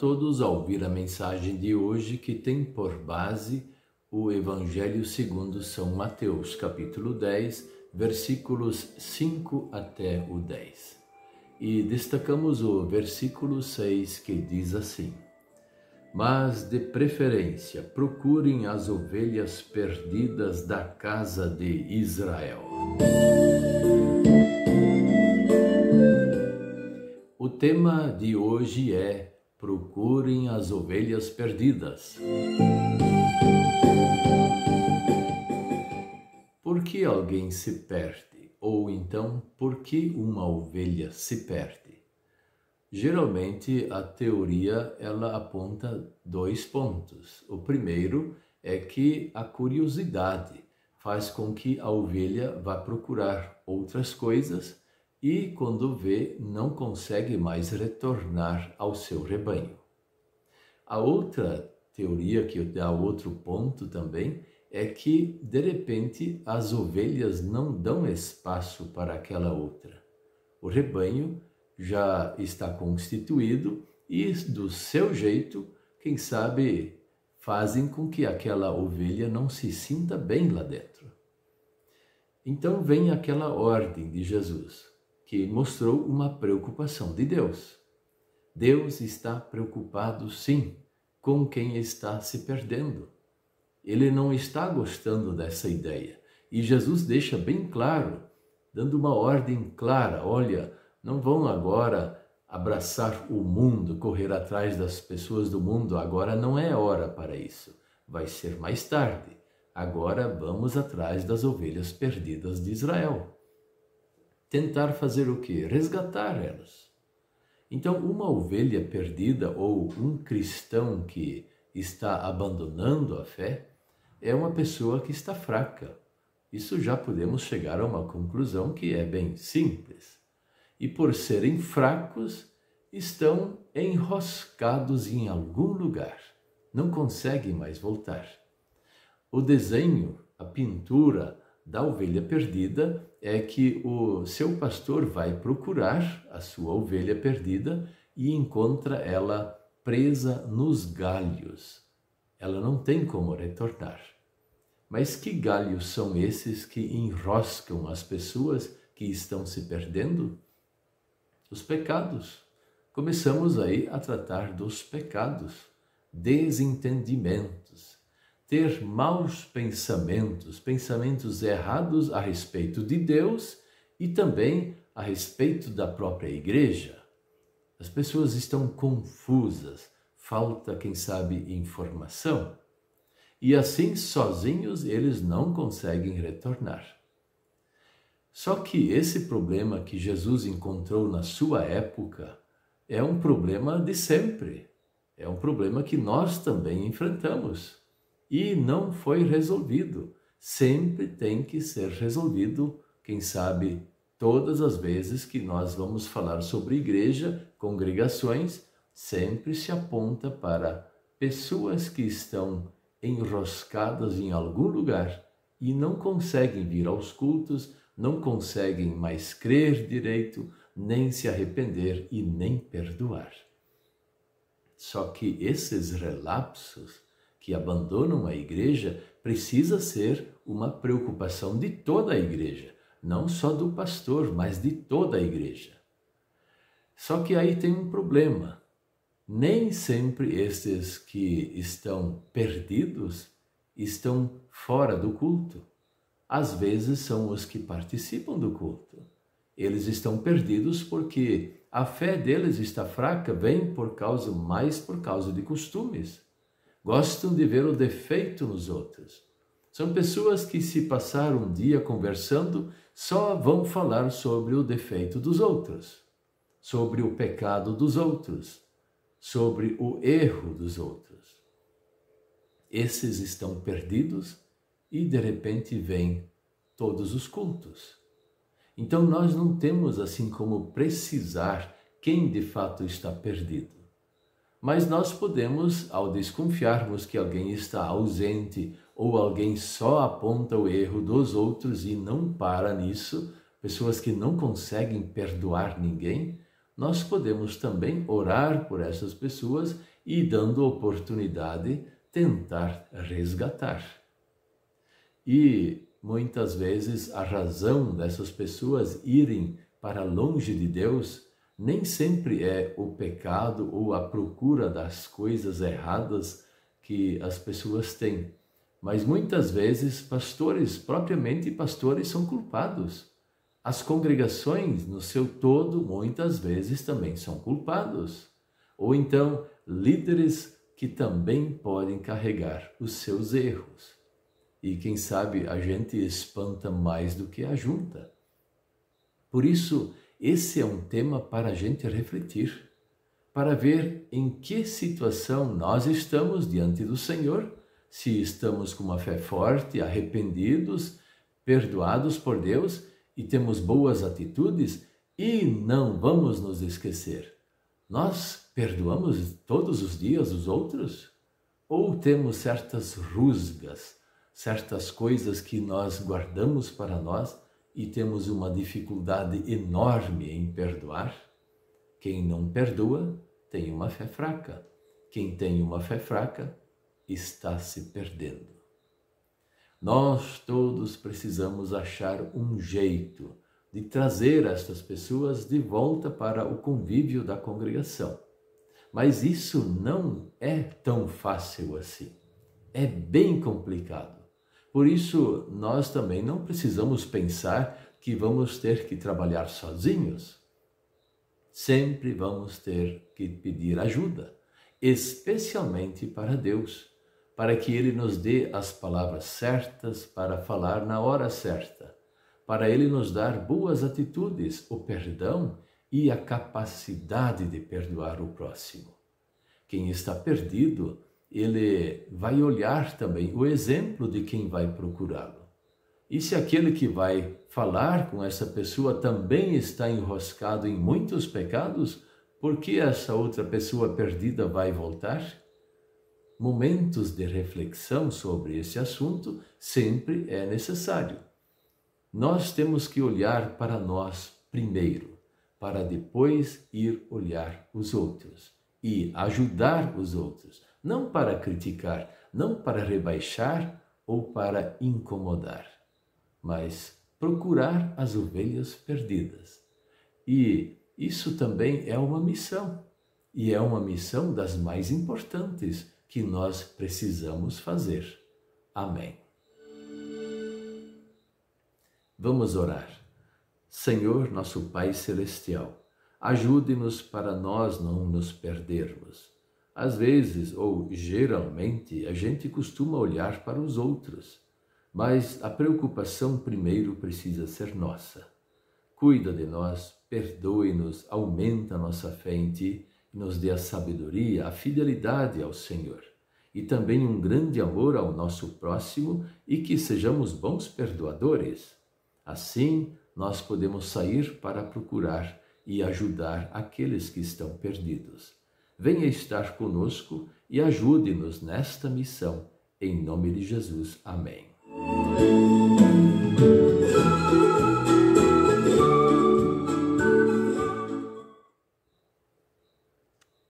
todos a ouvir a mensagem de hoje, que tem por base o Evangelho segundo São Mateus, capítulo 10, versículos 5 até o 10. E destacamos o versículo 6, que diz assim: Mas de preferência procurem as ovelhas perdidas da casa de Israel. O tema de hoje é: procurem as ovelhas perdidas. Por que alguém se perde? Ou então, por que uma ovelha se perde? Geralmente, a teoria ela aponta 2 pontos. O primeiro é que a curiosidade faz com que a ovelha vá procurar outras coisas e, quando vê, não consegue mais retornar ao seu rebanho. A outra teoria, que dá outro ponto também, é que, de repente, as ovelhas não dão espaço para aquela outra. O rebanho já está constituído e, do seu jeito, quem sabe, fazem com que aquela ovelha não se sinta bem lá dentro. Então vem aquela ordem de Jesus, que mostrou uma preocupação de Deus. Deus está preocupado, sim, com quem está se perdendo. Ele não está gostando dessa ideia. E Jesus deixa bem claro, dando uma ordem clara: olha, não vão agora abraçar o mundo, correr atrás das pessoas do mundo, agora não é hora para isso. Vai ser mais tarde. Agora vamos atrás das ovelhas perdidas de Israel. Tentar fazer o quê? Resgatar elas. Então, uma ovelha perdida ou um cristão que está abandonando a fé é uma pessoa que está fraca. Isso já podemos chegar a uma conclusão que é bem simples. E por serem fracos, estão enroscados em algum lugar. Não conseguem mais voltar. O desenho, a pintura da ovelha perdida é que o seu pastor vai procurar a sua ovelha perdida e encontra ela presa nos galhos. Ela não tem como retornar. Mas que galhos são esses que enroscam as pessoas que estão se perdendo? Os pecados. Começamos aí a tratar dos pecados, desentendimentos, ter maus pensamentos, pensamentos errados a respeito de Deus e também a respeito da própria igreja. As pessoas estão confusas, falta, quem sabe, informação. E assim, sozinhos, eles não conseguem retornar. Só que esse problema que Jesus encontrou na sua época é um problema de sempre. É um problema que nós também enfrentamos. E não foi resolvido. Sempre tem que ser resolvido, quem sabe, todas as vezes que nós vamos falar sobre igreja, congregações, sempre se aponta para pessoas que estão enroscadas em algum lugar e não conseguem vir aos cultos, não conseguem mais crer direito, nem se arrepender e nem perdoar. Só que esses relapsos que abandonam a igreja precisa ser uma preocupação de toda a igreja, não só do pastor, mas de toda a igreja. Só que aí tem um problema. Nem sempre estes que estão perdidos estão fora do culto. Às vezes são os que participam do culto. Eles estão perdidos porque a fé deles está fraca, vem mais por causa de costumes. Gostam de ver o defeito nos outros. São pessoas que, se passar um dia conversando, só vão falar sobre o defeito dos outros, sobre o pecado dos outros, sobre o erro dos outros. Esses estão perdidos e, de repente, vêm todos os cultos. Então, nós não temos assim como precisar quem de fato está perdido. Mas nós podemos, ao desconfiarmos que alguém está ausente ou alguém só aponta o erro dos outros e não para nisso, pessoas que não conseguem perdoar ninguém, nós podemos também orar por essas pessoas e, dando oportunidade, tentar resgatar. E muitas vezes a razão dessas pessoas irem para longe de Deus nem sempre é o pecado ou a procura das coisas erradas que as pessoas têm. Mas muitas vezes propriamente pastores, são culpados. As congregações, no seu todo, muitas vezes também são culpados. Ou então, líderes que também podem carregar os seus erros. E quem sabe a gente espanta mais do que ajunta. Por isso, esse é um tema para a gente refletir, para ver em que situação nós estamos diante do Senhor, se estamos com uma fé forte, arrependidos, perdoados por Deus e temos boas atitudes. E não vamos nos esquecer, nós perdoamos todos os dias os outros? Ou temos certas rusgas, certas coisas que nós guardamos para nós e temos uma dificuldade enorme em perdoar? Quem não perdoa tem uma fé fraca. Quem tem uma fé fraca está se perdendo. Nós todos precisamos achar um jeito de trazer estas pessoas de volta para o convívio da congregação. Mas isso não é tão fácil assim. É bem complicado. Por isso, nós também não precisamos pensar que vamos ter que trabalhar sozinhos. Sempre vamos ter que pedir ajuda, especialmente para Deus, para que Ele nos dê as palavras certas para falar na hora certa, para Ele nos dar boas atitudes, o perdão e a capacidade de perdoar o próximo. Quem está perdido, ele vai olhar também o exemplo de quem vai procurá-lo. E se aquele que vai falar com essa pessoa também está enroscado em muitos pecados, por que essa outra pessoa perdida vai voltar? Momentos de reflexão sobre esse assunto sempre é necessário. Nós temos que olhar para nós primeiro, para depois ir olhar os outros e ajudar os outros. Não para criticar, não para rebaixar ou para incomodar, mas procurar as ovelhas perdidas. E isso também é uma missão, e é uma missão das mais importantes que nós precisamos fazer. Amém. Vamos orar. Senhor, nosso Pai Celestial, ajude-nos para nós não nos perdermos. Às vezes, ou geralmente, a gente costuma olhar para os outros, mas a preocupação primeiro precisa ser nossa. Cuida de nós, perdoe-nos, aumenta a nossa fé em Ti e nos dê a sabedoria, a fidelidade ao Senhor e também um grande amor ao nosso próximo e que sejamos bons perdoadores. Assim, nós podemos sair para procurar e ajudar aqueles que estão perdidos. Venha estar conosco e ajude-nos nesta missão. Em nome de Jesus. Amém.